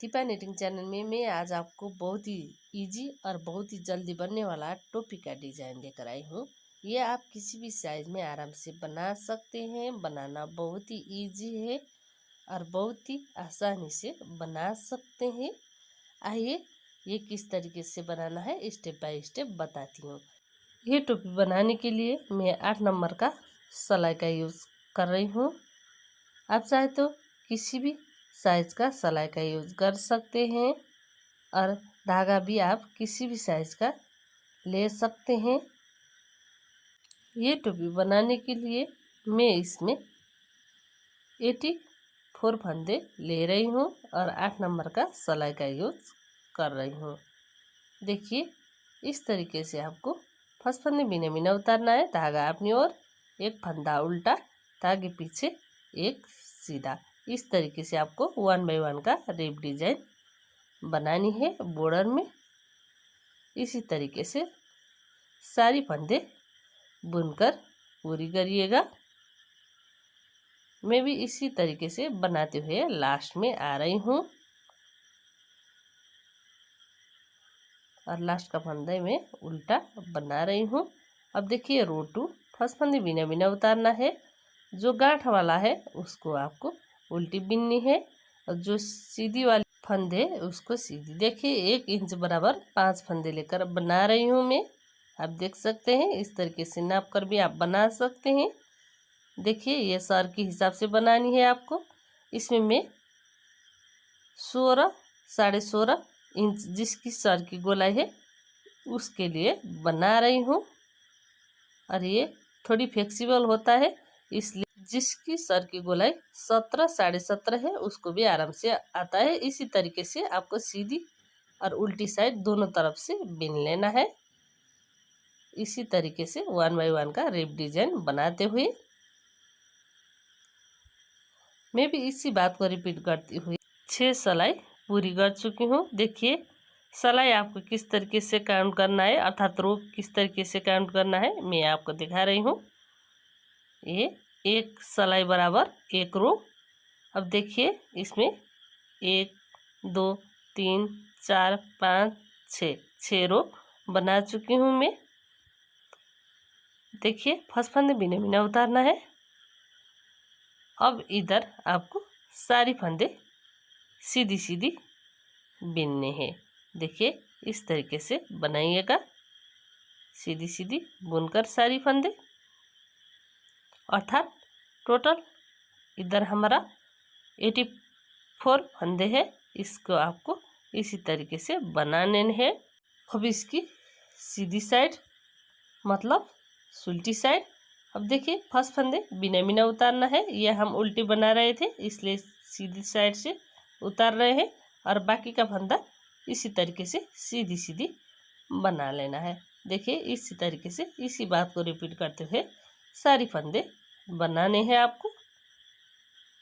Deepa knitting channel में मैं आज आपको बहुत ही इजी और बहुत ही जल्दी बनने वाला टोपी का डिज़ाइन लेकर आई हूँ। ये आप किसी भी साइज में आराम से बना सकते हैं। बनाना बहुत ही इजी है और बहुत ही आसानी से बना सकते हैं। आइए ये किस तरीके से बनाना है स्टेप बाय स्टेप बताती हूँ। ये टोपी बनाने के लिए मैं 8 नंबर का सिलाई का यूज़ कर रही हूँ। आप चाहे तो किसी भी साइज का सिलाई का यूज़ कर सकते हैं और धागा भी आप किसी भी साइज का ले सकते हैं। ये टोपी बनाने के लिए मैं इसमें 84 फंदे ले रही हूँ और 8 नंबर का सिलाई का यूज़ कर रही हूँ। देखिए इस तरीके से आपको फर्स्ट फंदे बिना बिना उतारना है। धागा अपनी ओर, एक फंदा उल्टा, धागे पीछे एक सीधा। इस तरीके से आपको 1 बाय 1 का रिप डिजाइन बनानी है बॉर्डर में। इसी तरीके से सारी फंदे बुनकर पूरी करिएगा। मैं भी इसी तरीके से बनाते हुए लास्ट में आ रही हूँ और लास्ट का फंदे में उल्टा बना रही हूँ। अब देखिए रो 2 फर्स्ट फंदे बिना बिना उतारना है। जो गांठ वाला है उसको आपको उल्टी बिननी है और जो सीधी वाली फंदे उसको सीधी। देखिए 1 इंच बराबर 5 फंदे लेकर बना रही हूँ मैं। आप देख सकते हैं इस तरीके से नाप कर भी आप बना सकते हैं। देखिए ये सर के हिसाब से बनानी है आपको। इसमें मैं 16 साढ़े 16 इंच जिसकी सर की गोलाई है उसके लिए बना रही हूँ और ये थोड़ी फ्लेक्सिबल होता है, इसलिए जिसकी सर की गोलाई 17 साढ़े 17 है उसको भी आराम से आता है। इसी तरीके से आपको सीधी और उल्टी साइड दोनों तरफ से बिन लेना है। इसी तरीके से 1 बाय 1 का रिप डिजाइन बनाते हुए मैं भी इसी बात को रिपीट करती हुई 6 सिलाई पूरी कर चुकी हूँ। देखिए सिलाई आपको किस तरीके से काउंट करना है अर्थात रो किस तरीके से काउंट करना है मैं आपको दिखा रही हूँ। ये 1 सिलाई बराबर 1 रो। अब देखिए इसमें 1 2 3 4 5 6 रो बना चुकी हूँ मैं। देखिए फर्स्ट फंदे बिना बिना उतारना है। अब इधर आपको सारी फंदे सीधी सीधी बिनने हैं। देखिए इस तरीके से बनाइएगा, सीधी सीधी बुनकर सारी फंदे। अर्थात टोटल इधर हमारा 84 फंदे हैं। इसको आपको इसी तरीके से बनाने हैं। अब इसकी सीधी साइड मतलब उल्टी साइड। अब देखिए फर्स्ट फंदे बिना बिना उतारना है। ये हम उल्टी बना रहे थे इसलिए सीधी साइड से उतार रहे हैं और बाकी का फंदा इसी तरीके से सीधी सीधी बना लेना है। देखिए इसी तरीके से इसी बात को रिपीट करते हुए सारी फंदे बनाने हैं आपको।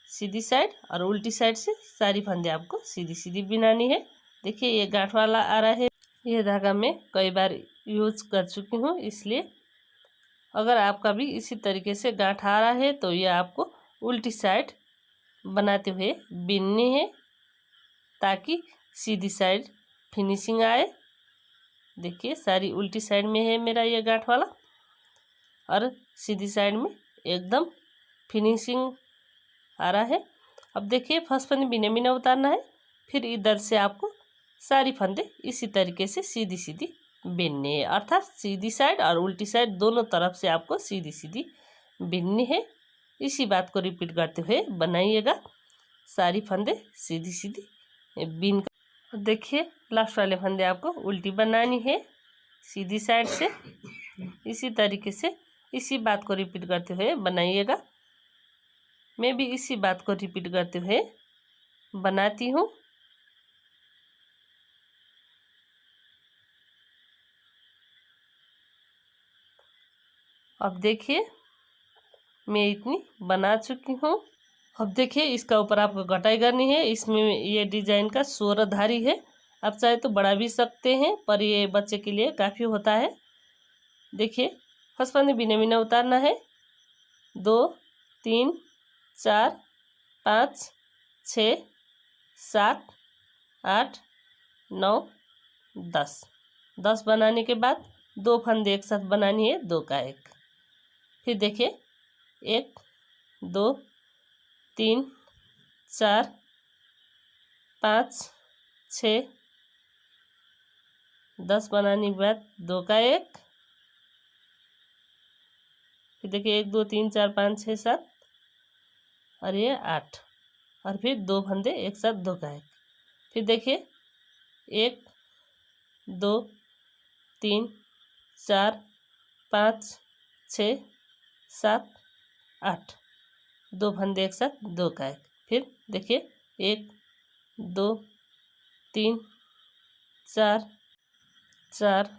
सीधी साइड और उल्टी साइड से सारी फंदे आपको सीधी सीधी बनानी है। देखिए ये गांठ वाला आ रहा है। ये धागा मैं कई बार यूज कर चुकी हूँ, इसलिए अगर आपका भी इसी तरीके से गांठ आ रहा है तो ये आपको उल्टी साइड बनाते हुए बिननी है ताकि सीधी साइड फिनिशिंग आए। देखिए सारी उल्टी साइड में है मेरा ये गांठ वाला और सीधी साइड में एकदम फिनिशिंग आ रहा है। अब देखिए फर्स्ट फंदे बिना बिना उतारना है। फिर इधर से आपको सारी फंदे इसी तरीके से सीधी सीधी बिननी है। अर्थात सीधी साइड और उल्टी साइड दोनों तरफ से आपको सीधी सीधी बिननी है। इसी बात को रिपीट करते हुए बनाइएगा सारी फंदे सीधी सीधी बिन कर। देखिए लास्ट वाले फंदे आपको उल्टी बनानी है सीधी साइड से। इसी तरीके से इसी बात को रिपीट करते हुए बनाइएगा। मैं भी इसी बात को रिपीट करते हुए बनाती हूँ। अब देखिए मैं इतनी बना चुकी हूँ। अब देखिए इसका ऊपर आपको कटाई करनी है। इसमें ये डिजाइन का 16 धारी है। आप चाहे तो बढ़ा भी सकते हैं पर ये बच्चे के लिए काफ़ी होता है। देखिए फर्स्ट फंदे बिना बिना उतारना है। 2 3 4 5 6 7 8 9 10। 10 बनाने के बाद 2 फंदे एक साथ बनानी है, 2 का 1। फिर देखिए 1 2 3 4 5 6 10 बनाने के बाद 2 का 1। फिर देखिए 1 2 3 4 5 6 7 और ये 8 और फिर 2 फंदे एक साथ 2 का 1। फिर देखिए 1 2 3 4 5 6 7 8 2 फंदे एक साथ 2 का 1। फिर देखिए 1 2 3 4 4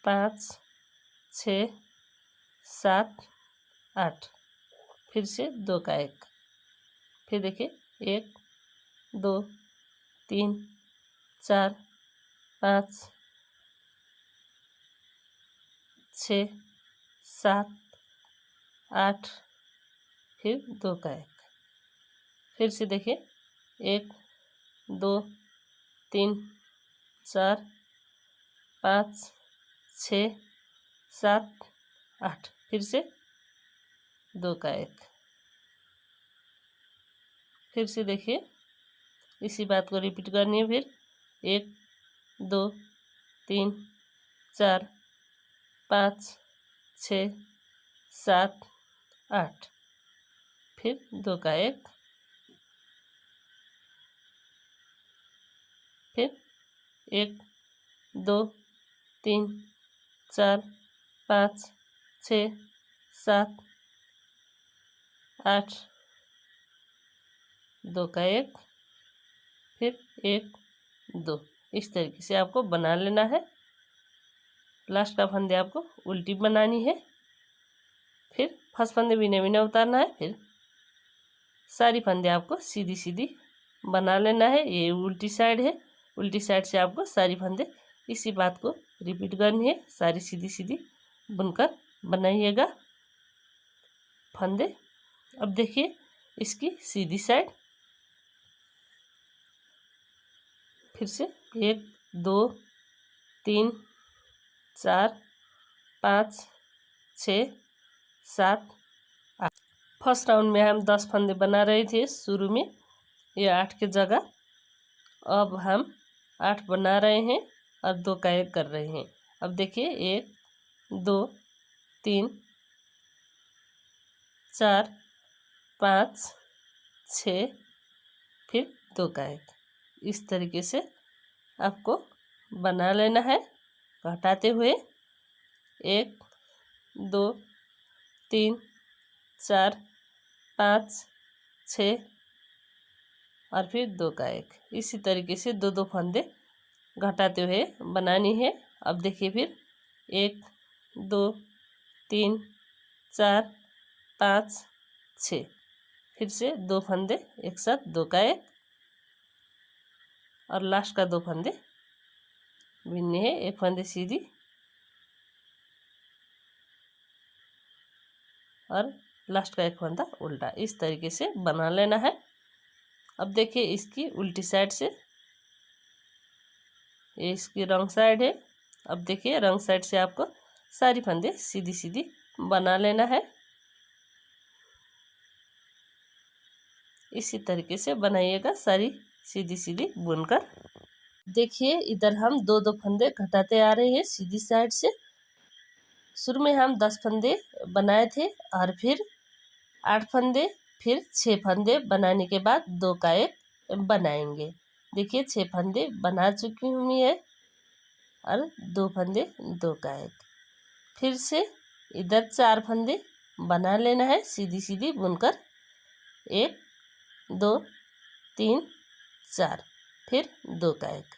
5 6 7 8 फिर से 2 का 1। फिर देखिए 1 2 3 4 5 6 7 8 फिर 2 का 1। फिर से देखिए 1 2 3 4 5 6 7 8 फिर से 2 का 1। फिर से देखिए इसी बात को रिपीट करनी है। फिर 1 2 3 4 5 6 7 8 फिर 2 का 1। फिर 1 2 3 4 5 6 7 8 2 का 1। फिर 1 2 इस तरीके से आपको बना लेना है। लास्ट का फंदे आपको उल्टी बनानी है। फिर फर्स्ट फंदे बिना बिना उतारना है। फिर सारी फंदे आपको सीधी सीधी बना लेना है। ये उल्टी साइड है, उल्टी साइड से आपको सारी फंदे इसी बात को रिपीट करनी है। सारी सीधी सीधी बुनकर बनाइएगा फंदे। अब देखिए इसकी सीधी साइड। फिर से 1 2 3 4 5 6 7 8। फर्स्ट राउंड में हम 10 फंदे बना रहे थे शुरू में, ये 8 की जगह अब हम 8 बना रहे हैं और 2 का 1 कर रहे हैं। अब देखिए 1 2 3 4 5 6 फिर 2 का 1। इस तरीके से आपको बना लेना है घटाते हुए। 1 2 3 4 5 6 और फिर 2 का 1। इसी तरीके से 2 2 फंदे घटाते हुए बनानी है। अब देखिए फिर 1 2 3 4 5 6 फिर से 2 फंदे एक साथ 2 का 1 और लास्ट का 2 फंदे बिनने हैं। एक फंदे सीधी और लास्ट का 1 फंदा उल्टा। इस तरीके से बना लेना है। अब देखिए इसकी उल्टी साइड से, ये इसकी रंग साइड है। अब देखिए रंग साइड से आपको सारी फंदे सीधी सीधी बना लेना है। इसी तरीके से बनाइएगा सारी सीधी सीधी बुनकर। देखिए इधर हम 2 2 फंदे घटाते आ रहे हैं सीधी साइड से। शुरू में हम 10 फंदे बनाए थे और फिर 8 फंदे, फिर 6 फंदे बनाने के बाद 2 का 1 बनाएंगे। देखिए 6 फंदे बना चुकी हूँ मैं और 2 फंदे 2 का 1। फिर से इधर 4 फंदे बना लेना है सीधी सीधी बुनकर। 1 2 3 4 फिर 2 का 1।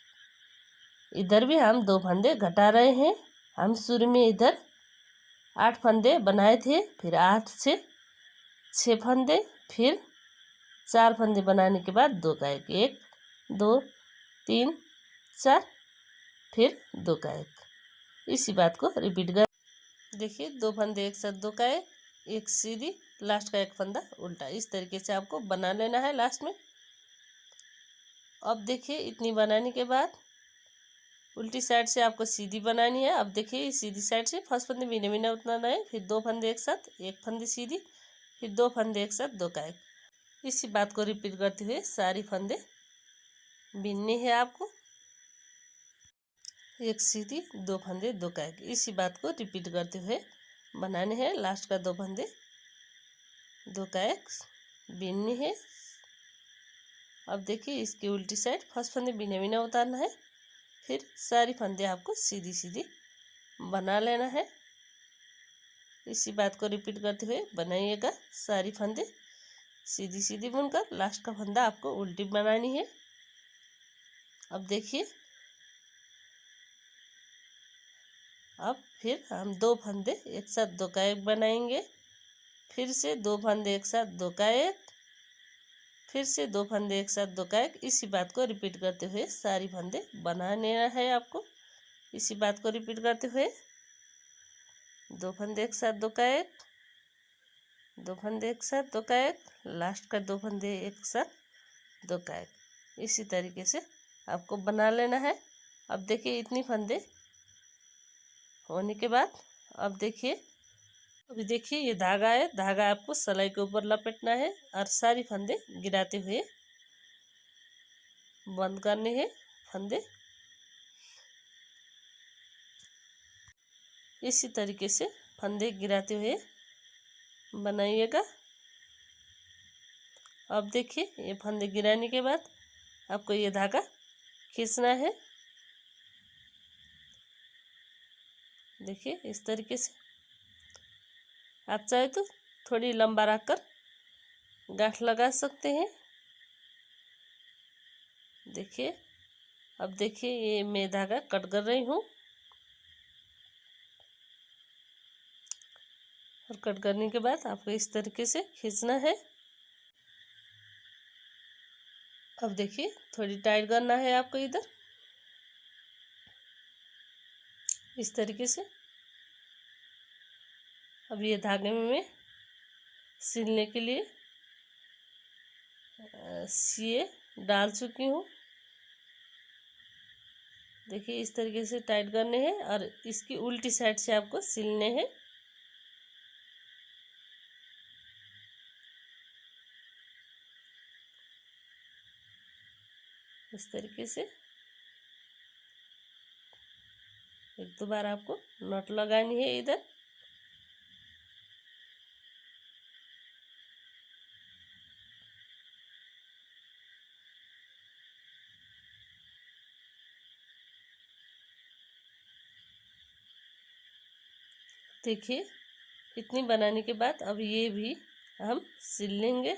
इधर भी हम 2 फंदे घटा रहे हैं। हम शुरू में इधर 8 फंदे बनाए थे, फिर 8 से 6 फंदे, फिर 4 फंदे बनाने के बाद 2 का 1। 1 2 3 4 फिर 2 का 1। इसी बात को रिपीट कर। देखिए 2 फंदे एक साथ 2 का 1, एक सीधी, लास्ट का 1 फंदा उल्टा। इस तरीके से आपको बना लेना है लास्ट में। अब देखिए इतनी बनाने के बाद उल्टी साइड से आपको सीधी बनानी है। अब देखिए सीधी साइड से फर्स्ट फंदे बिना बिना उतारना है, फिर 2 फंदे एक साथ, एक फंदे सीधी, फिर 2 फंदे एक साथ, 2 का एक। इसी बात को रिपीट करते हुए सारी फंदे बिननी है आपको। एक सीधी, 2 फंदे, 2 का एक। इसी बात को रिपीट करते हुए बनाने हैं। लास्ट का 2 फंदे, 2 का एक बिननी है। अब देखिए इसकी उल्टी साइड फर्स्ट फंदे बिना बिना उतारना है, फिर सारी फंदे आपको सीधी सीधी बना लेना है। इसी बात को रिपीट करते हुए बनाइएगा सारी फंदे सीधी सीधी बुनकर। लास्ट का फंदा आपको उल्टी बनानी है। अब देखिए अब फिर हम 2 फंदे एक साथ, 2 का एक बनाएंगे, फिर से 2 फंदे एक साथ, 2 का एक, फिर से 2 फंदे एक साथ, 2 का एक। इसी बात को रिपीट करते हुए सारी फंदे बना लेना है आपको। इसी बात को रिपीट करते हुए 2 फंदे एक साथ, 2 का एक, 2 फंदे एक साथ, 2 का एक, लास्ट का 2 फंदे एक साथ, 2 का एक। इसी तरीके से आपको बना लेना है। अब देखिए इतनी फंदे होने के बाद अब देखिए, अभी देखिए ये धागा है, धागा आपको सलाई के ऊपर लपेटना है और सारी फंदे गिराते हुए बंद करने हैं फंदे। इसी तरीके से फंदे गिराते हुए बनाइएगा। अब देखिए ये फंदे गिराने के बाद आपको ये धागा खींचना है। देखिए इस तरीके से आप चाहे तो थोड़ी लंबा रखकर गांठ लगा सकते हैं। देखिए अब देखिए ये मैं धागा कट कर रही हूँ और कट करने के बाद आपको इस तरीके से खींचना है। अब देखिए थोड़ी टाइट करना है आपको इधर इस तरीके से। अब ये धागे में मैं सिलने के लिए सिए डाल चुकी हूँ। देखिए इस तरीके से टाइट करने हैं और इसकी उल्टी साइड से आपको सिलने हैं। इस तरीके से एक दो बार आपको नट लगानी है इधर। देखिए इतनी बनाने के बाद अब ये भी हम सिल लेंगे।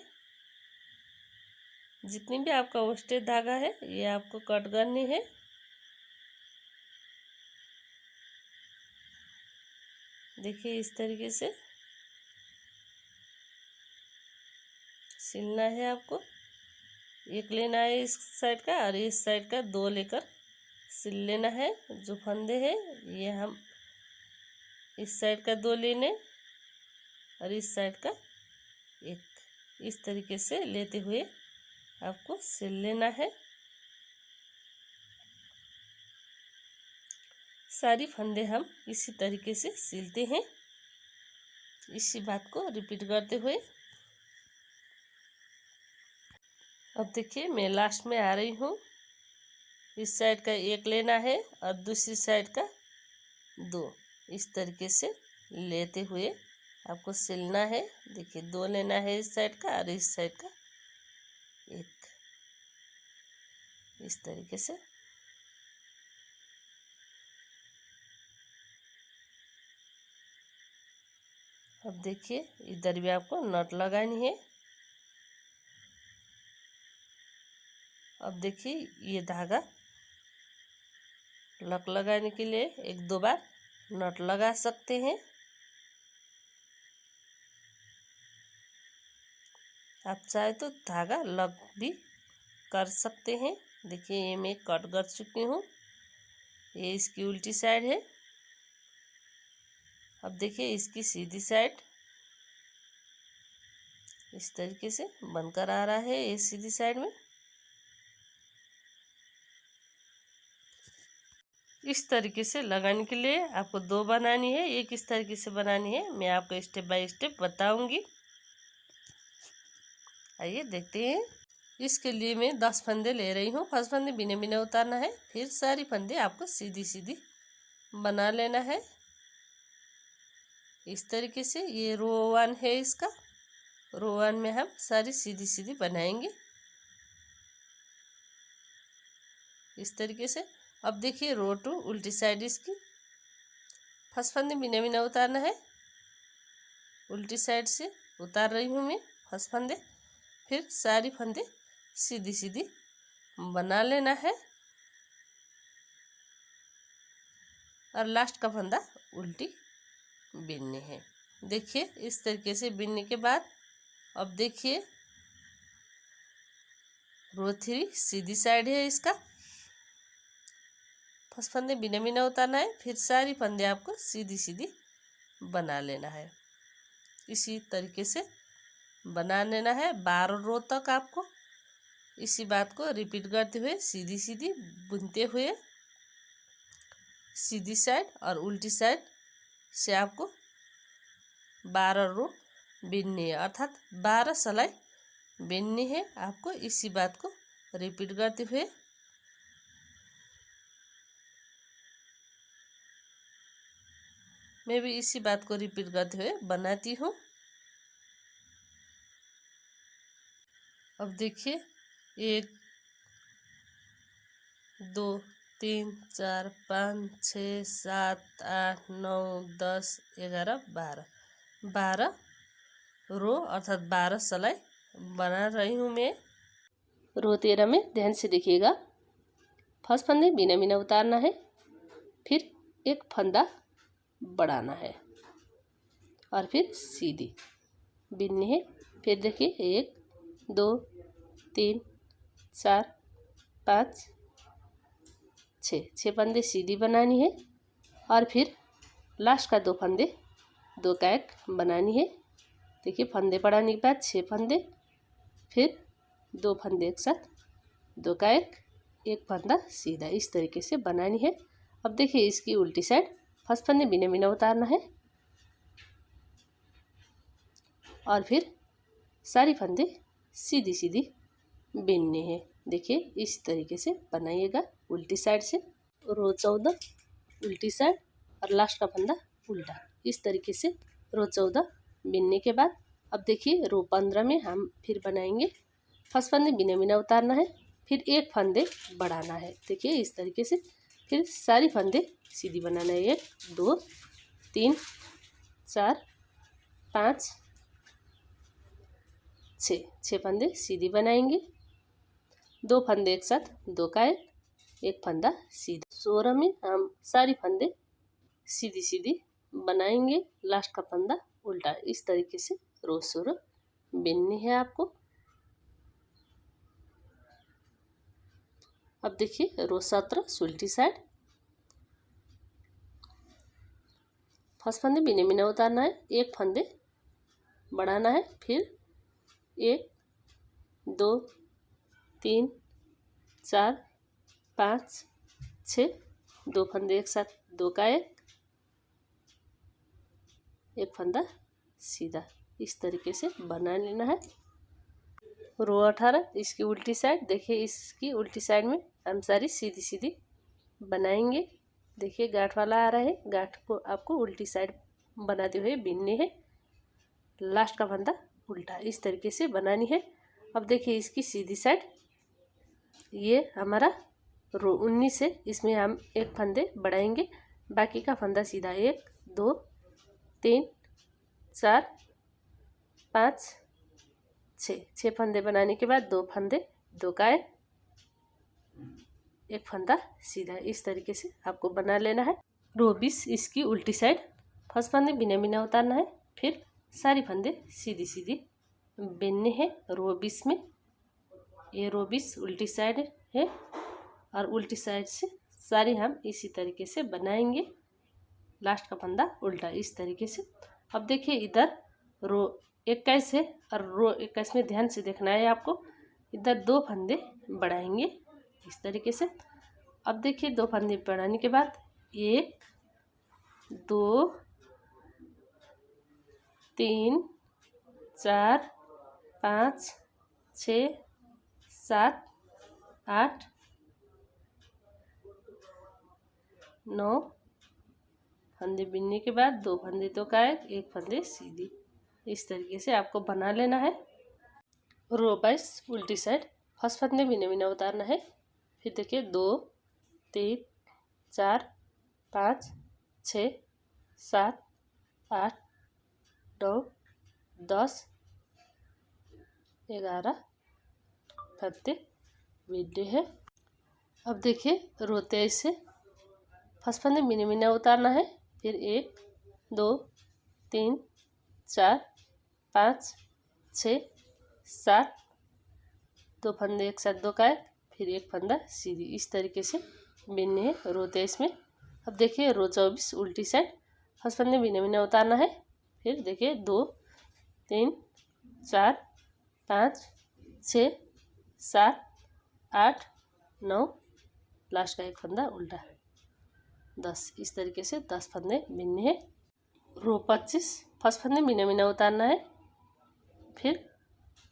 जितनी भी आपका वेस्टेज धागा है ये आपको कट करनी है। देखिए इस तरीके से सिलना है आपको। एक लेना है इस साइड का और इस साइड का 2 लेकर सिल लेना है। जो फंदे हैं ये हम इस साइड का 2 लेने और इस साइड का 1, इस तरीके से लेते हुए आपको सिल लेना है। सारी फंदे हम इसी तरीके से सिलते हैं। इसी बात को रिपीट करते हुए अब देखिए मैं लास्ट में आ रही हूँ। इस साइड का 1 लेना है और दूसरी साइड का 2, इस तरीके से लेते हुए आपको सिलना है। देखिए 2 लेना है इस साइड का और इस साइड का 1, इस तरीके से। अब देखिए इधर भी आपको नट लगानी है। अब देखिए ये धागा लक लगाने के लिए 1-2 बार नट लगा सकते हैं। आप चाहे तो धागा लक भी कर सकते हैं। देखिए ये मैं कट कर चुकी हूँ। ये इसकी उल्टी साइड है। अब देखिए इसकी सीधी साइड इस तरीके से बनकर आ रहा है। ये सीधी साइड में इस तरीके से लगाने के लिए आपको 2 बनानी है, एक इस तरीके से बनानी है। मैं आपको स्टेप बाय स्टेप बताऊंगी। आइए देखते हैं। इसके लिए मैं 10 फंदे ले रही हूँ। फर्स्ट फंदे बिना बिना उतारना है, फिर सारी फंदे आपको सीधी सीधी बना लेना है इस तरीके से। ये रो 1 है, इसका रो 1 में हम सारी सीधी सीधी बनाएंगे इस तरीके से। अब देखिए रो 2 उल्टी साइड इसकी। फर्स्ट फंदे बिना बिना उतारना है, उल्टी साइड से उतार रही हूँ मैं फर्स्ट फंदे, फिर सारी फंदे सीधी सीधी बना लेना है और लास्ट का फंदा उल्टी बिननी है। देखिए इस तरीके से बिनने के बाद अब देखिए रो 3 सीधी साइड है इसका। फर्स्ट फंदे बिना बिना उतारना है, फिर सारी फंदे आपको सीधी सीधी बना लेना है इसी तरीके से बना लेना है 12 रो तक। आपको इसी बात को रिपीट करते हुए सीधी सीधी बुनते हुए सीधी साइड और उल्टी साइड से आपको 12 रो बिननी है, अर्थात 12 सिलाई बिननी है आपको। इसी बात को रिपीट करते हुए मैं भी इसी बात को रिपीट करते हुए बनाती हूँ। अब देखिए 1 2 3 4 5 6 7 8 9 10 11 12 रो अर्थात 12 सिलाई बना रही हूँ मैं। रो 13 में ध्यान से देखिएगा। फर्स्ट फंदे बिना बिना उतारना है, फिर एक फंदा बढ़ाना है और फिर सीधी बिननी है। फिर देखिए 1 2 3 4 5 6 फंदे सीधी बनानी है और फिर लास्ट का 2 फंदे 2 का एक बनानी है। देखिए फंदे बढ़ाने के बाद 6 फंदे, फिर 2 फंदे एक साथ 2 का एक फंदा सीधा इस तरीके से बनानी है। अब देखिए इसकी उल्टी साइड फर्स्ट फंदे बिना बिना उतारना है और फिर सारी फंदे सीधी सीधी बिननी है। देखिए इस तरीके से बनाइएगा उल्टी साइड से। रो 14 उल्टी साइड और लास्ट का फंदा उल्टा इस तरीके से रो 14 बिनने के बाद अब देखिए रो 15 में हम फिर बनाएंगे। फर्स्ट फंदे बिना बिना उतारना है, फिर एक फंदे बढ़ाना है। देखिए इस तरीके से फिर सारी फंदे सीधी बनाना है। 1 2 3 4 5 6 फंदे सीधी बनाएंगे। 2 फंदे एक साथ 2 का एक फंदा सीधा। 16 में हम सारी फंदे सीधी सीधी बनाएंगे, लास्ट का फंदा उल्टा इस तरीके से रो 16 बिननी है आपको। अब देखिए रो 17 उल्टी साइड। फर्स्ट फंदे बिना बिना उतारना है, एक फंदे बढ़ाना है, फिर 1 2 3 4 5 6 2 फंदे एक साथ 2 का एक फंदा सीधा इस तरीके से बना लेना है। रो 18 इसकी उल्टी साइड। देखिए इसकी उल्टी साइड में हम सारी सीधी सीधी बनाएंगे। देखिए गांठ वाला आ रहा है, गांठ को आपको उल्टी साइड बनाते हुए बिननी है, लास्ट का फंदा उल्टा इस तरीके से बनानी है। अब देखिए इसकी सीधी साइड ये हमारा रो 19 है, इसमें हम एक फंदे बढ़ाएंगे, बाकी का फंदा सीधा 1 2 3 4 5 6 फंदे बनाने के बाद 2 फंदे 2 का एक फंदा सीधा इस तरीके से आपको बना लेना है। रो 20 इसकी उल्टी साइड। फर्स्ट फंदे बिना बिना उतारना है, फिर सारी फंदे सीधी सीधी बिनने हैं रो 20 में। ये रो 20 उल्टी साइड है और उल्टी साइड से सारी हम इसी तरीके से बनाएंगे, लास्ट का फंदा उल्टा इस तरीके से। अब देखिए इधर रो 21 है और रो 21 में ध्यान से देखना है आपको। इधर 2 फंदे बढ़ाएंगे इस तरीके से अब देखिए 2 फंदे बढ़ाने के बाद 1 2 3 4 5 6 7 8 9 फंदे बिनने के बाद 2 फंदे तो कायद, 1 फंदे सीधी। इस तरीके से आपको बना लेना है। रो वाइज उल्टी साइड फर्स्ट फंदे बिना बिना उतारना है। फिर देखिए 2 3 4 5 6 7 8 9 10 11 फंदे बिनने हैं। अब देखिए रो 23 से फर्स्ट फंदे बिना बिना उतारना है। फिर 1 2 3 4 5 6 7 2 फंदे एक साथ 2 कायद, फिर 1 फंदा सीधी। इस तरीके से बिनने हैं रो 23 में। अब देखिए रो 24 उल्टी साइड फर्स्ट फंदे बिना बिना उतारना है। फिर देखिए 2 3 4 5 6 7 8 9 लास्ट का 1 फंदा उल्टा 10। इस तरीके से 10 फंदे बिनने हैं। रो 25 फर्स्ट फंदे बिना बिना उतारना है। फिर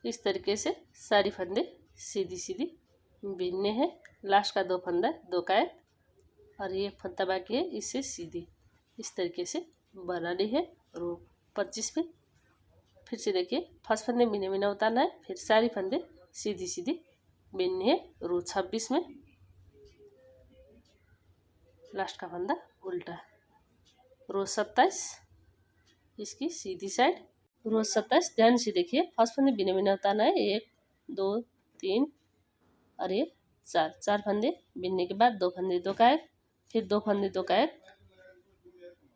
इस तरीके से सारी फंदे सीधी सीधी बिनने हैं। लास्ट का 2 फंदा 2 कायद और ये फंदा बाकी है, इससे सीधी। इस तरीके से बनानी है रो 25 में। फिर से देखिए फर्स्ट फंदे बिना बिना उतारना है। फिर सारी फंदे सीधी सीधी बिनने हैं रो 26 में। लास्ट का फंदा उल्टा। रो 27 इसकी सीधी साइड। रो 27 ध्यान से देखिए फर्स्ट फंदे बिना बिना उतारना है। 1 2 3 और ये 4 फंदे बिनने के बाद 2 फंदे 2 कायद, फिर 2 फंदे 2 कायद,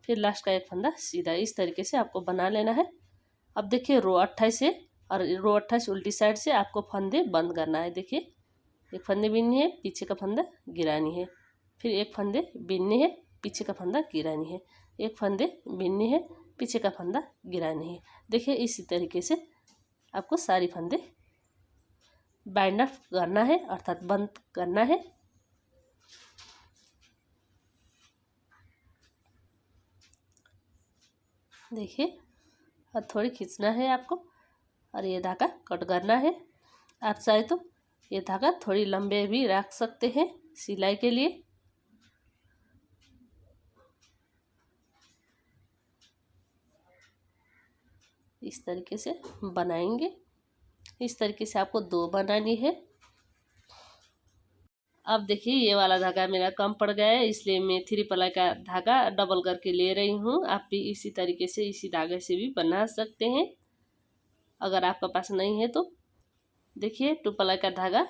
फिर लास्ट का 1 फंदा सीधा। इस तरीके से आपको बना लेना है। अब देखिए रो 28 से और रो 28 उल्टी साइड से आपको फंदे बंद करना है। देखिए 1 फंदे बिननी है, पीछे का फंदा गिरानी है। फिर 1 फंदे बिनने हैं, पीछे का फंदा गिरानी है। 1 फंदे बिनने हैं, पीछे का फंदा गिरानी है। देखिए इसी तरीके से आपको सारी फंदे बाइंड अप करना है, अर्थात बंद करना है। देखिए और थोड़ी खींचना है आपको और ये धागा कट करना है। आप चाहे तो ये धागा थोड़ी लंबे भी रख सकते हैं सिलाई के लिए। इस तरीके से बनाएंगे। इस तरीके से आपको 2 बनानी है। अब देखिए ये वाला धागा मेरा कम पड़ गया है, इसलिए मैं 3 प्लाई का धागा डबल करके ले रही हूँ। आप भी इसी तरीके से इसी धागे से भी बना सकते हैं अगर आपके पास नहीं है तो। देखिए 2 प्लाई का धागा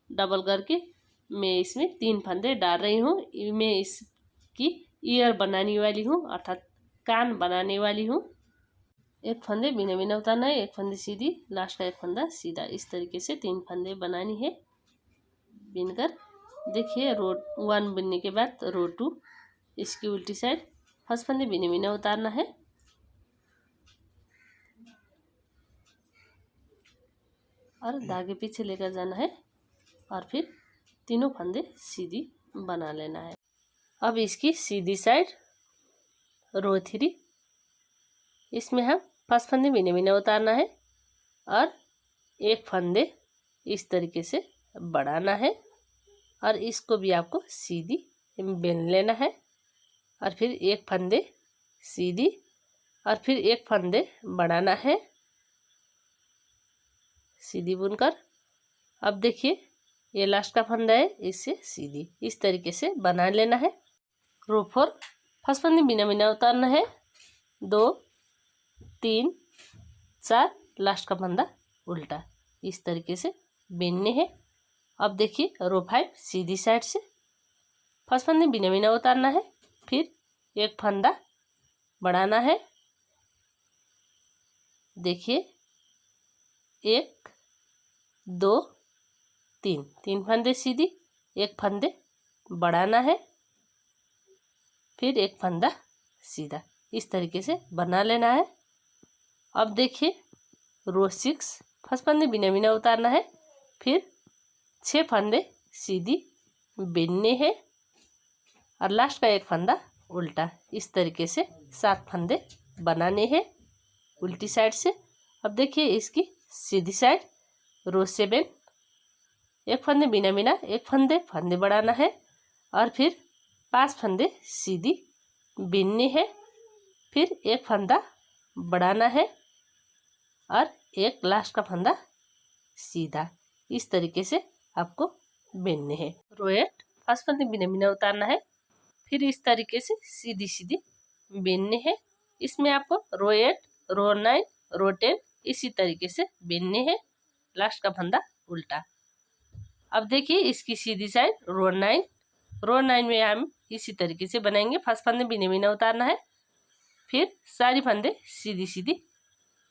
डबल करके मैं इसमें 3 फंदे डाल रही हूँ। मैं इसकी ईयर बनाने वाली हूँ, अर्थात कान बनाने वाली हूँ। 1 फंदे बिना बिना उतारना है, 1 फंदे सीधी, लास्ट का 1 फंदा सीधा। इस तरीके से 3 फंदे बनानी है बिनकर। देखिए रो 1 बिनने के बाद रो 2 इसकी उल्टी साइड फर्स्ट फंदे बिना बिना उतारना है। और धागे पीछे लेकर जाना है और फिर तीनों फंदे सीधी बना लेना है। अब इसकी सीधी साइड रो 3 इसमें हम फर्स्ट फंदे बिना बिना उतारना है और 1 फंदे इस तरीके से बढ़ाना है और इसको भी आपको सीधी बिन लेना है। और फिर 1 फंदे सीधी और फिर 1 फंदे बढ़ाना है सीधी बुनकर। अब देखिए ये लास्ट का फंदा है, इससे सीधी। इस तरीके से बना लेना है। रो 4 फर्स्ट फंदे बिना बिना उतारना है। 2 3 4 लास्ट का फंदा उल्टा। इस तरीके से बिनने हैं। अब देखिए रो 5 सीधी साइड से फर्स्ट फंदे बिना बिना उतारना है। फिर 1 फंदा बढ़ाना है। देखिए 1 2 3 फंदे सीधी, 1 फंदे बढ़ाना है, फिर 1 फंदा सीधा। इस तरीके से बना लेना है। अब देखिए रो 6 फर्स्ट फंदे बिना बिना उतारना है। फिर 6 फंदे सीधी, बिनने हैं और लास्ट का एक फंदा उल्टा। इस तरीके से 7 फंदे बनाने हैं उल्टी साइड से। अब देखिए इसकी सीधी साइड रो 7, एक फंदे बिना बिना, एक फंदे बढ़ाना है और फिर 5 फंदे सीधी बिनने हैं, फिर एक फंदा बढ़ाना है और एक लास्ट का फंदा सीधा। इस तरीके से आपको बिनने हैं। रो 8 फर्स्ट फंदे बिना बिना उतारना है, फिर इस तरीके से सीधी सीधी बिनने हैं। इसमें आपको रो 8, रो 9, रो 10 इसी तरीके से बिनने हैं, लास्ट का फंदा उल्टा। अब देखिए इसकी सीधी साइड रो 9 में हम इसी तरीके से बनाएंगे। फर्स्ट फंदे बिना बिना उतारना है, फिर सारी फंदे सीधी सीधी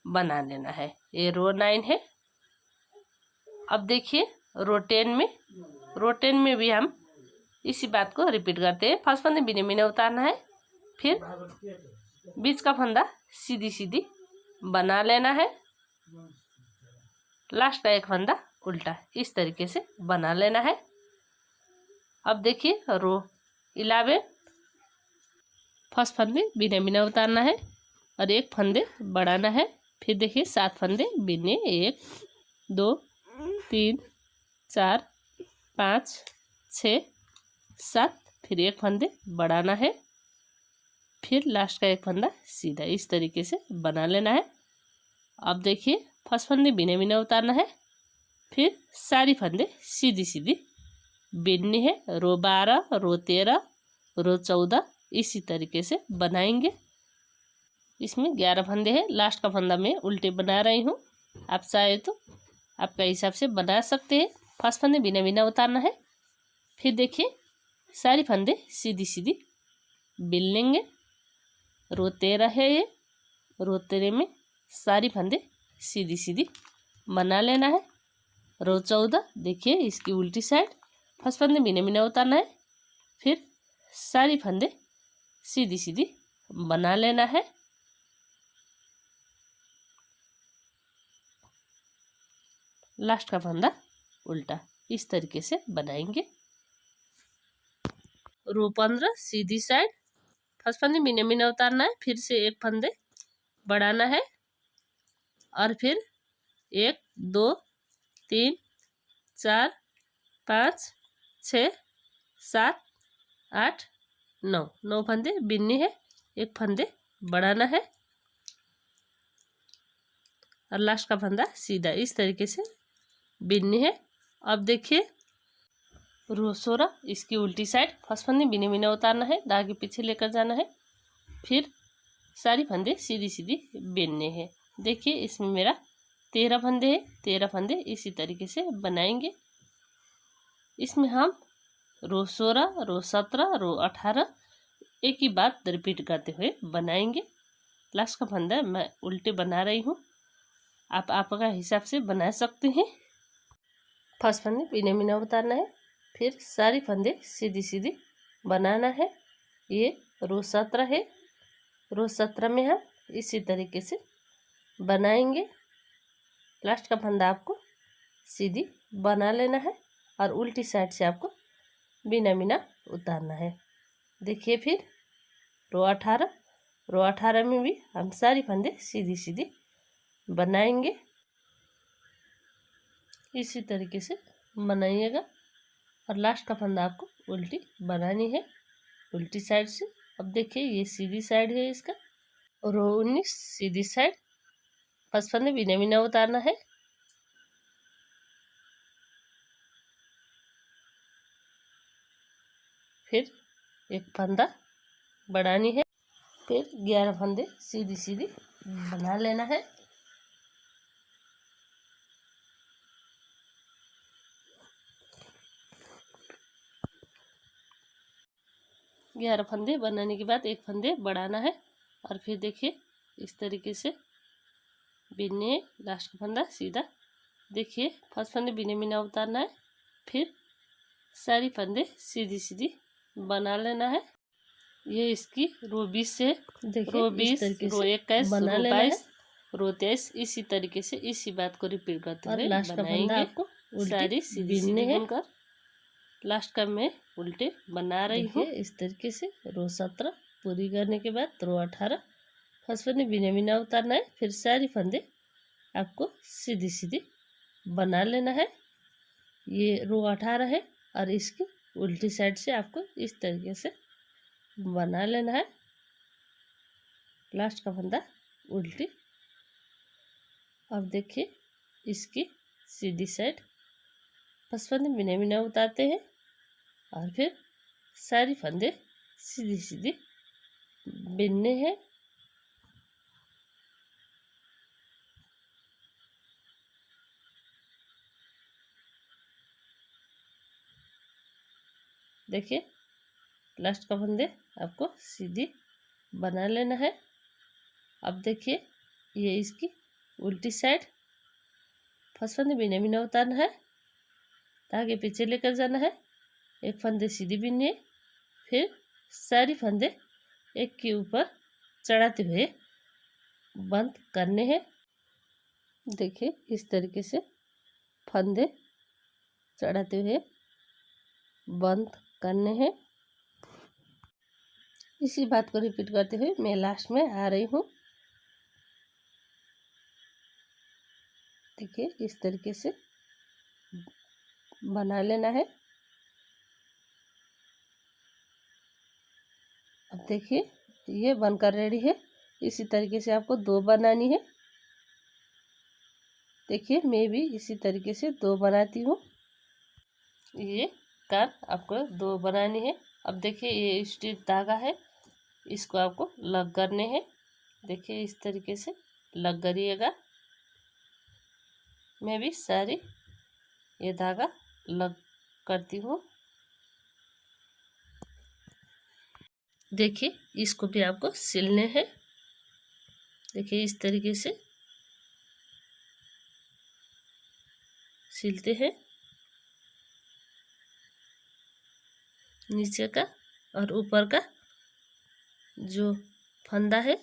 बना लेना है। ये रो 9 है। अब देखिए रो 10 में भी हम इसी बात को रिपीट करते हैं। फर्स्ट फंदे बिना बिना उतारना है, फिर बीच का फंदा सीधी सीधी बना लेना है, लास्ट का एक फंदा उल्टा। इस तरीके से बना लेना है। अब देखिए रो 11 फर्स्ट फंदे बिना बिना उतारना है और एक फंदे बढ़ाना है। फिर देखिए 7 फंदे बिनने, 1 2 3 4 5 6 7, फिर एक फंदे बढ़ाना है, फिर लास्ट का एक फंदा सीधा। इस तरीके से बना लेना है। अब देखिए फर्स्ट फंदे बिना बिना उतारना है, फिर सारी फंदे सीधी सीधी बिननी है। रो 12, रो 13, रो 14 इसी तरीके से बनाएंगे। इसमें 11 फंदे हैं। लास्ट का फंदा मैं उल्टे बना रही हूँ, आप चाहे तो आपका हिसाब से बना सकते हैं। फर्स्ट फंदे बिना बिना उतारना है, फिर देखिए सारी फंदे सीधी सीधी बिन लेंगे। रो 13 है ये, रो 13 में सारी फंदे सीधी सीधी बना लेना है। रो 14 देखिए इसकी उल्टी साइड, फर्स्ट फंदे बिना बिना उतारना है, फिर सारी फंदे सीधी सीधी बना लेना है। लास्ट का फंदा उल्टा। इस तरीके से बनाएंगे। रो 15 सीधी साइड, फर्स्ट फंदे बिना बिना उतारना है, फिर से एक फंदे बढ़ाना है और फिर 1 2 3 4 5 6 7 8 9 फंदे बिनने हैं, एक फंदे बढ़ाना है और लास्ट का फंदा सीधा। इस तरीके से बिनने हैं। अब देखिए रो 16 इसकी उल्टी साइड, फर्स्ट फंदे बिना बिना उतारना है, धागे पीछे लेकर जाना है, फिर सारी फंदे सीधी सीधी बिनने हैं। देखिए इसमें मेरा 13 फंदे हैं, 13 फंदे इसी तरीके से बनाएंगे। इसमें हम रो 16, रो 17, रो 18 एक ही बात रिपीट करते हुए बनाएंगे। लास्ट का फंदा मैं उल्टे बना रही हूँ, आप आपका हिसाब से बना सकते हैं। फर्स्ट फंदे बिना बिना उतारना है, फिर सारी फंदे सीधी सीधी बनाना है। ये रो 17 है। रो 17 में हम इसी तरीके से बनाएंगे। लास्ट का फंदा आपको सीधी बना लेना है और उल्टी साइड से आपको बिना बिना उतारना है। देखिए फिर रो 18 में भी हम सारी फंदे सीधी सीधी बनाएंगे। इसी तरीके से बनाइएगा और लास्ट का फंदा आपको उल्टी बनानी है, उल्टी साइड से। अब देखिए ये सीधी साइड है इसका। रो 19 सीधी साइड, फर्स्ट फंदे बिना बिना उतारना है, फिर एक फंदा बढ़ानी है, फिर 11 फंदे सीधी सीधी बना लेना है। ग्यारह फंदे बनाने के बाद एक फंदे बढ़ाना है और फिर देखिए इस तरीके से बिनने, लास्ट का फंदा सीधा। देखिए फर्स्ट फंदे बिना बिना उतारना है, फिर सारी फंदे सीधी सीधी बना लेना है। ये इसकी रो 20 से रो 20, रो 21, रो 22, रो 23 इसी तरीके से इसी बात को रिपीट करते हुए बनाएंगे। आपको सारी सीधी सीधी बनकर लास्ट का मैं उल्टे बना रही हूँ। इस तरीके से रो 17 पूरी करने के बाद रो 18 फर्स्ट फंदे बिना बिना उतारना है। फिर सारी फंदे आपको सीधी सीधी बना लेना है। ये रो 18 है और इसकी उल्टी साइड से आपको इस तरीके से बना लेना है। लास्ट का फंदा उल्टी। अब देखिए इसकी सीधी साइड फर्स्ट फंदे बिना बिना उतारते हैं और फिर सारी फंदे सीधी सीधी बिनने हैं। देखिए लास्ट का फंदे आपको सीधी बना लेना है। अब देखिए ये इसकी उल्टी साइड फर्स्ट फंदे बिना बिना उतारना है, धागे पीछे लेकर जाना है, एक फंदे सीधी बिननी है, फिर सारी फंदे एक के ऊपर चढ़ाते हुए बंद करने हैं। देखिए इस तरीके से फंदे चढ़ाते हुए बंद करने हैं। इसी बात को रिपीट करते हुए मैं लास्ट में आ रही हूँ। देखिए इस तरीके से बना लेना है। अब देखिए ये बनकर रेडी है। इसी तरीके से आपको 2 बनानी है। देखिए मैं भी इसी तरीके से 2 बनाती हूँ। ये कान आपको 2 बनानी है। अब देखिए ये स्टिच धागा है, इसको आपको लग करने हैं। देखिए इस तरीके से लग करिएगा। मैं भी सारी ये धागा लग करती हूँ। देखिए इसको भी आपको सिलने हैं। देखिए इस तरीके से सिलते हैं नीचे का और ऊपर का जो फंदा है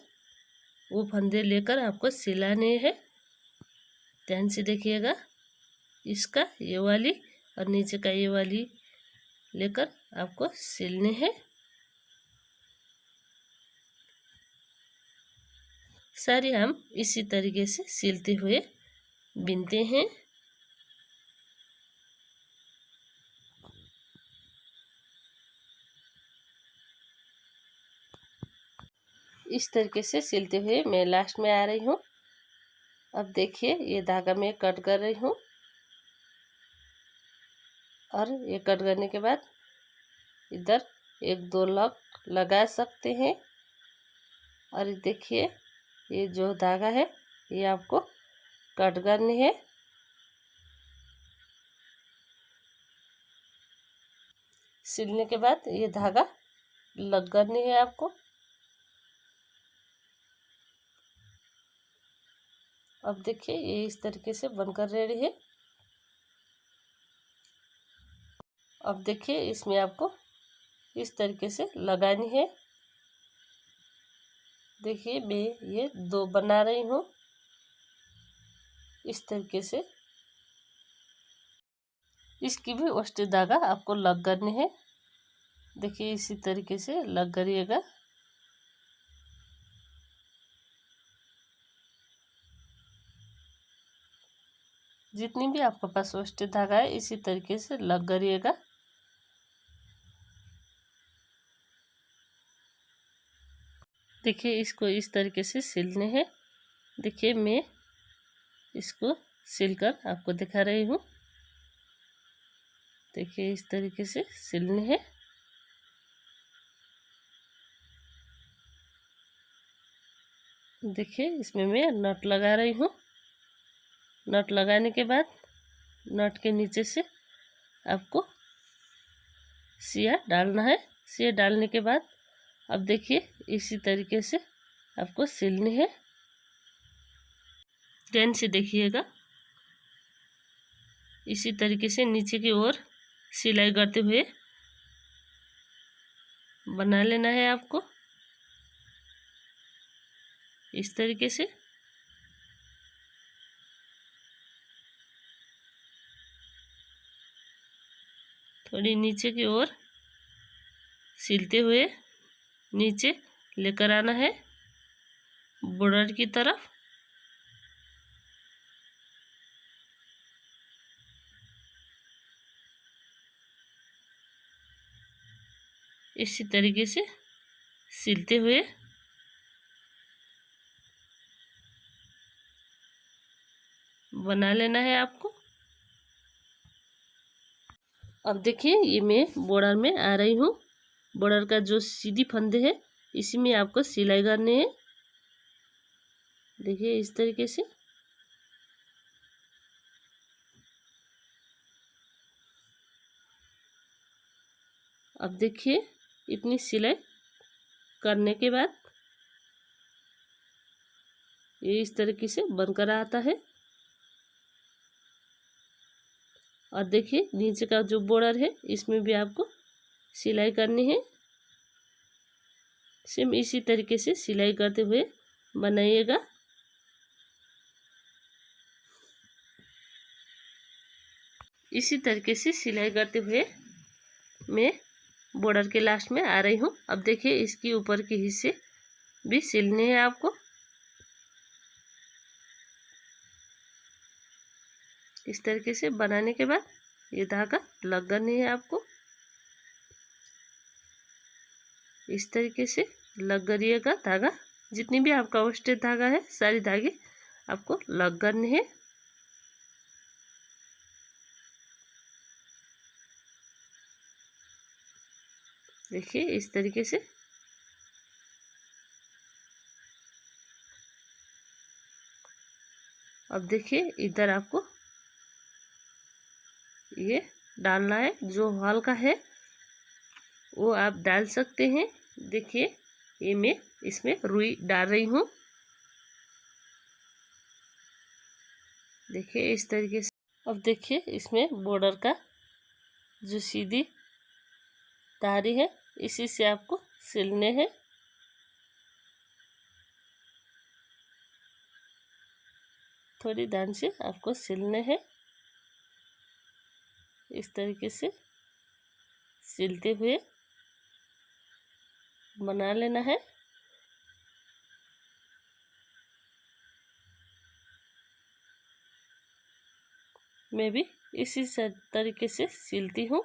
वो फंदे लेकर आपको सिलाने हैं। ध्यान से देखिएगा। इसका ये वाली और नीचे का ये वाली लेकर आपको सिलने हैं। सारी हम इसी तरीके से सिलते हुए बिनते हैं। इस तरीके से सिलते हुए मैं लास्ट में आ रही हूँ। अब देखिए ये धागा मैं कट कर रही हूँ और ये कट करने के बाद इधर 1-2 लग लगा सकते हैं। और देखिए ये जो धागा है ये आपको कट करनी है। सिलने के बाद ये धागा लग करनी है आपको। अब देखिए ये इस तरीके से बनकर रेडी है। अब देखिए इसमें आपको इस तरीके से लगानी है। देखिए मैं ये 2 बना रही हूँ। इस तरीके से इसकी भी ओस्टी धागा आपको लग करनी है। देखिए इसी तरीके से लग करिएगा। जितनी भी आपके पास ओस्टी धागा है इसी तरीके से लग करिएगा। देखिए इसको इस तरीके से सिलने हैं। देखिए मैं इसको सिलकर आपको दिखा रही हूँ। देखिए इस तरीके से सिलने हैं। देखिए इसमें मैं नट लगा रही हूँ। नट लगाने के बाद नट के नीचे से आपको सिया डालना है। सिया डालने के बाद अब देखिए इसी तरीके से आपको सिलनी है। ध्यान से देखिएगा। इसी तरीके से नीचे की ओर सिलाई करते हुए बना लेना है आपको इस तरीके से। थोड़ी नीचे की ओर सिलते हुए नीचे लेकर आना है बॉर्डर की तरफ। इसी तरीके से सिलते हुए बना लेना है आपको। अब देखिए ये मैं बॉर्डर में आ रही हूँ। बॉर्डर का जो सीधी फंदे है इसी में आपको सिलाई करने हैं। देखिए इस तरीके से। अब देखिए इतनी सिलाई करने के बाद ये इस तरीके से बनकर आता है। और देखिए नीचे का जो बॉर्डर है इसमें भी आपको सिलाई करनी है। सेम इसी तरीके से सिलाई करते हुए बनाइएगा। इसी तरीके से सिलाई करते हुए मैं बॉर्डर के लास्ट में आ रही हूँ। अब देखिए इसके ऊपर के हिस्से भी सिलने हैं आपको। इस तरीके से बनाने के बाद ये धागा लगानी है आपको। इस तरीके से लग करिएगा धागा। जितनी भी आपका वेस्टेज धागा है सारी धागे आपको लग करने हैं। देखिए इस तरीके से। अब देखिए इधर आपको ये डालना है। जो हल्का है वो आप डाल सकते हैं। देखिए ये मैं इसमें रुई डाल रही हूँ। देखिए इस तरीके से। अब देखिए इसमें बॉर्डर का जो सीधी धारी है इसी से आपको सिलने हैं। थोड़ी ध्यान से आपको सिलने हैं। इस तरीके से सिलते हुए बना लेना है। मैं भी इसी तरीके से सिलती हूँ।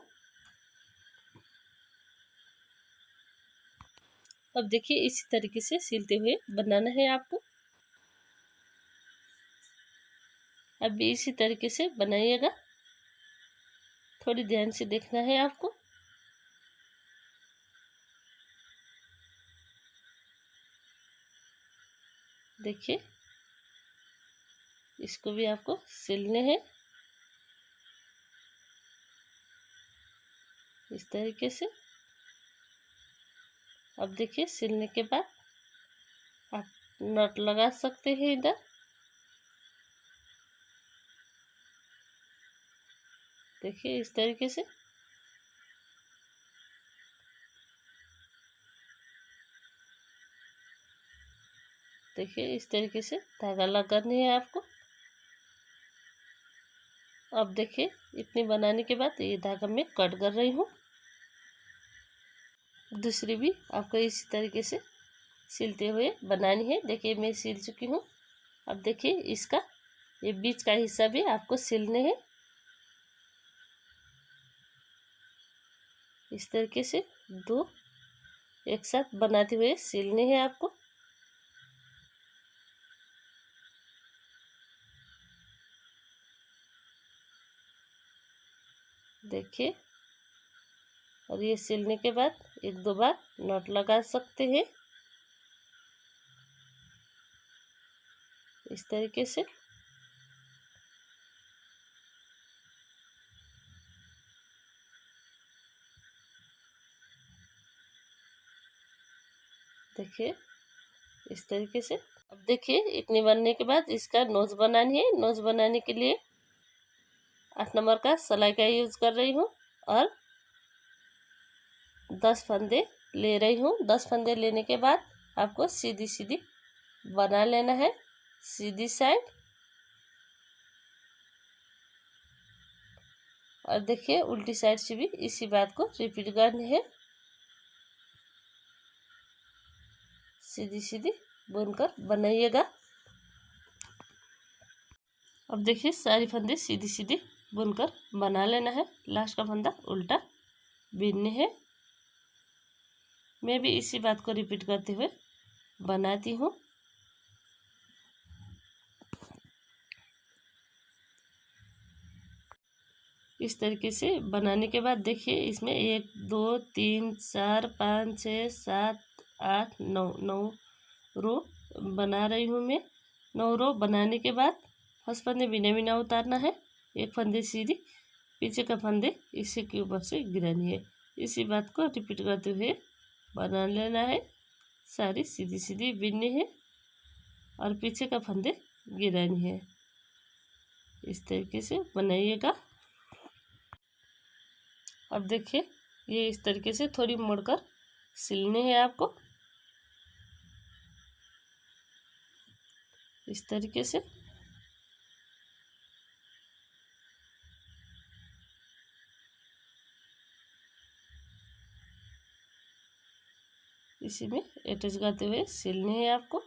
अब देखिए इसी तरीके से सिलते हुए बनाना है आपको। अब भी इसी तरीके से बनाइएगा। थोड़ी ध्यान से देखना है आपको। देखिए इसको भी आपको सिलने हैं इस तरीके से। अब देखिए सिलने के बाद आप नट लगा सकते हैं इधर। देखिए इस तरीके से। देखिए इस तरीके से धागा लगानी है आपको। अब देखिए इतनी बनाने के बाद ये धागा मैं कट कर रही हूँ। दूसरी भी आपको इसी तरीके से सिलते हुए बनानी है। देखिए मैं सिल चुकी हूँ। अब देखिए इसका ये बीच का हिस्सा भी आपको सिलने हैं। इस तरीके से दो एक साथ बनाते हुए सिलने हैं आपको। देखिए और ये सिलने के बाद एक दो बार नॉट लगा सकते हैं इस तरीके से। देखिए इस तरीके से। अब देखिए इतनी बनने के बाद इसका नोज बनानी है। नोज बनाने के लिए 8 नंबर का सिलाई का यूज कर रही हूँ और 10 फंदे ले रही हूँ। 10 फंदे लेने के बाद आपको सीधी सीधी बना लेना है सीधी साइड। और देखिए उल्टी साइड से भी इसी बात को रिपीट करनी है। सीधी सीधी बुनकर बनाइएगा। अब देखिए सारी फंदे सीधी सीधी बुनकर बना लेना है। लास्ट का फंदा उल्टा बीनने है। मैं भी इसी बात को रिपीट करते हुए बनाती हूँ। इस तरीके से बनाने के बाद देखिए इसमें 1 2 3 4 5 6 7 8 9 रो बना रही हूँ मैं। 9 रो बनाने के बाद फर्स्ट फंदे बिना बिना उतारना है। एक फंदे सीधी, पीछे का फंदे इसी के ऊपर से गिरानी है। इसी बात को रिपीट करते हुए बना लेना है। सारी सीधी सीधी बिननी है और पीछे का फंदे गिरानी है। इस तरीके से बनाइएगा। अब देखिए ये इस तरीके से थोड़ी मोड़कर सिलने हैं आपको। इस तरीके से इसी में अटैच करते हुए सिलने हैं आपको।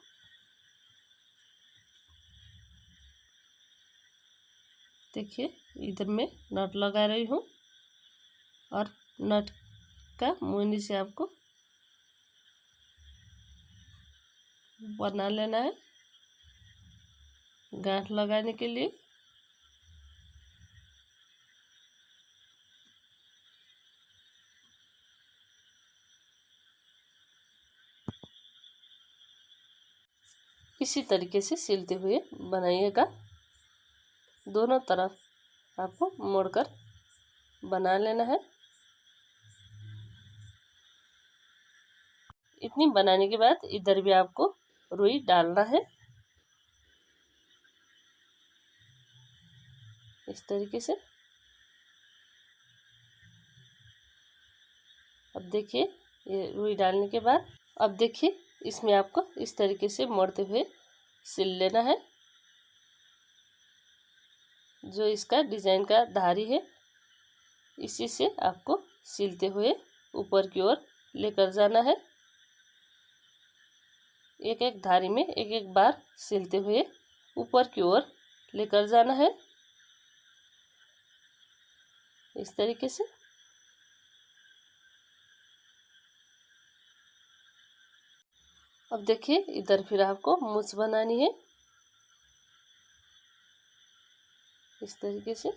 देखिए इधर मैं नट लगा रही हूँ और नट का मुंडी से आपको बना लेना है गांठ लगाने के लिए। इसी तरीके से सिलते हुए बनाइएगा। दोनों तरफ आपको मोड़कर बना लेना है। इतनी बनाने के बाद इधर भी आपको रुई डालना है। इस तरीके से अब देखिए ये रुई डालने के बाद अब देखिए इसमें आपको इस तरीके से मोड़ते हुए सिल लेना है। जो इसका डिजाइन का धारी है इसी से आपको सिलते हुए ऊपर की ओर लेकर जाना है। एक एक धारी में एक एक बार सिलते हुए ऊपर की ओर लेकर जाना है। इस तरीके से अब देखिए इधर फिर आपको मूछ बनानी है। इस तरीके से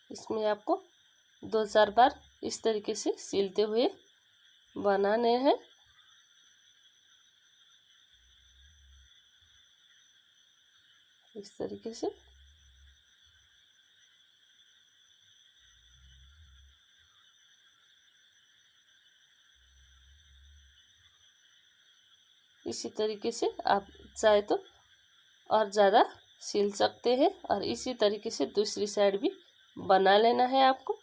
इसमें आपको 2-4 बार इस तरीके से सिलते हुए बनाने हैं। इस तरीके से इसी तरीके से आप चाहे तो और ज़्यादा सिल सकते हैं और इसी तरीके से दूसरी साइड भी बना लेना है आपको।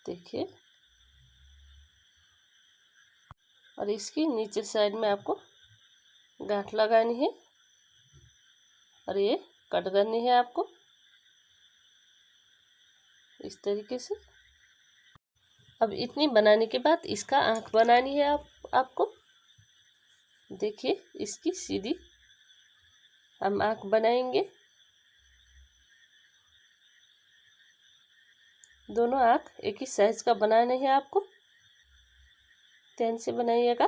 देखिए और इसकी नीचे साइड में आपको गांठ लगानी है और ये कट करनी है आपको। इस तरीके से अब इतनी बनाने के बाद इसका आँख बनानी है आपको। देखिए इसकी सीधी हम आँख बनाएंगे। दोनों आँख एक ही साइज का बनाने हैं आपको। ध्यान से बनाइएगा।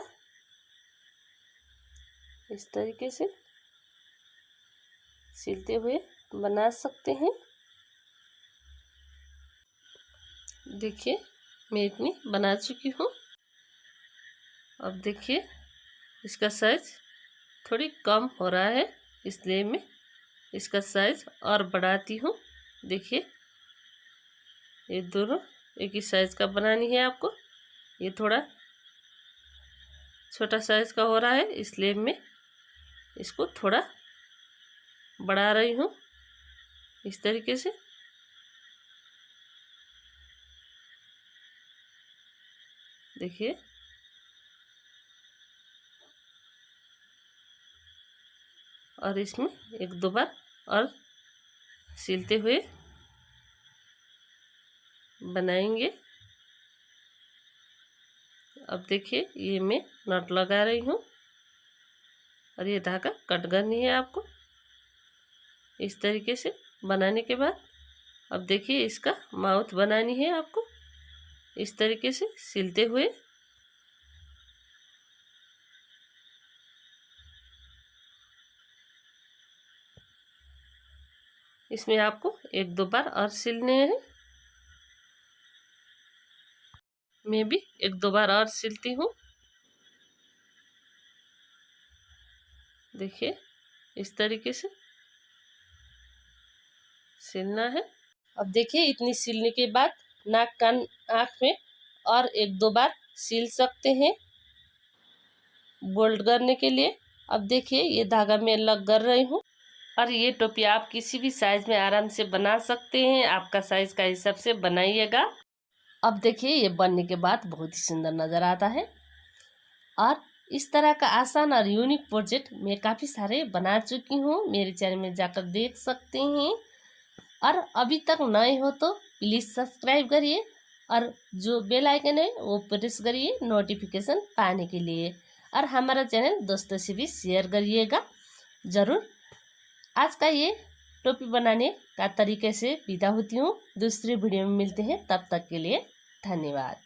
इस तरीके से सिलते हुए बना सकते हैं। देखिए मैं इतनी बना चुकी हूँ। अब देखिए इसका साइज थोड़ी कम हो रहा है इसलिए मैं इसका साइज और बढ़ाती हूँ। देखिए ये दोनों एक ही साइज का बनानी है आपको। ये थोड़ा छोटा साइज का हो रहा है इसलिए मैं इसको थोड़ा बढ़ा रही हूँ इस तरीके से। देखिए और इसमें एक दो बार और सिलते हुए बनाएंगे। अब देखिए ये मैं नट लगा रही हूँ और ये धागा कट करनी है आपको इस तरीके से बनाने के बाद। अब देखिए इसका माउथ बनानी है आपको इस तरीके से सिलते हुए। इसमें आपको एक दो बार और सिलने हैं। मैं भी एक दो बार और सिलती हूँ। देखिए इस तरीके से सिलना है। अब देखिए इतनी सिलने के बाद नाक कान आँख में और एक दो बार सिल सकते हैं बोल्ट करने के लिए। अब देखिए ये धागा मैं लग कर रही हूँ और ये टोपी आप किसी भी साइज में आराम से बना सकते हैं। आपका साइज का हिसाब से बनाइएगा। अब देखिए ये बनने के बाद बहुत ही सुंदर नज़र आता है और इस तरह का आसान और यूनिक प्रोजेक्ट मैं काफ़ी सारे बना चुकी हूँ। मेरे चैनल में जाकर देख सकते हैं और अभी तक नए हो तो प्लीज़ सब्सक्राइब करिए और जो बेल आइकन है वो प्रेस करिए नोटिफिकेशन पाने के लिए। और हमारा चैनल दोस्तों से भी शेयर करिएगा ज़रूर। आज का ये टोपी बनाने का तरीके से विदा होती हूँ। दूसरी वीडियो में मिलते हैं, तब तक के लिए धन्यवाद।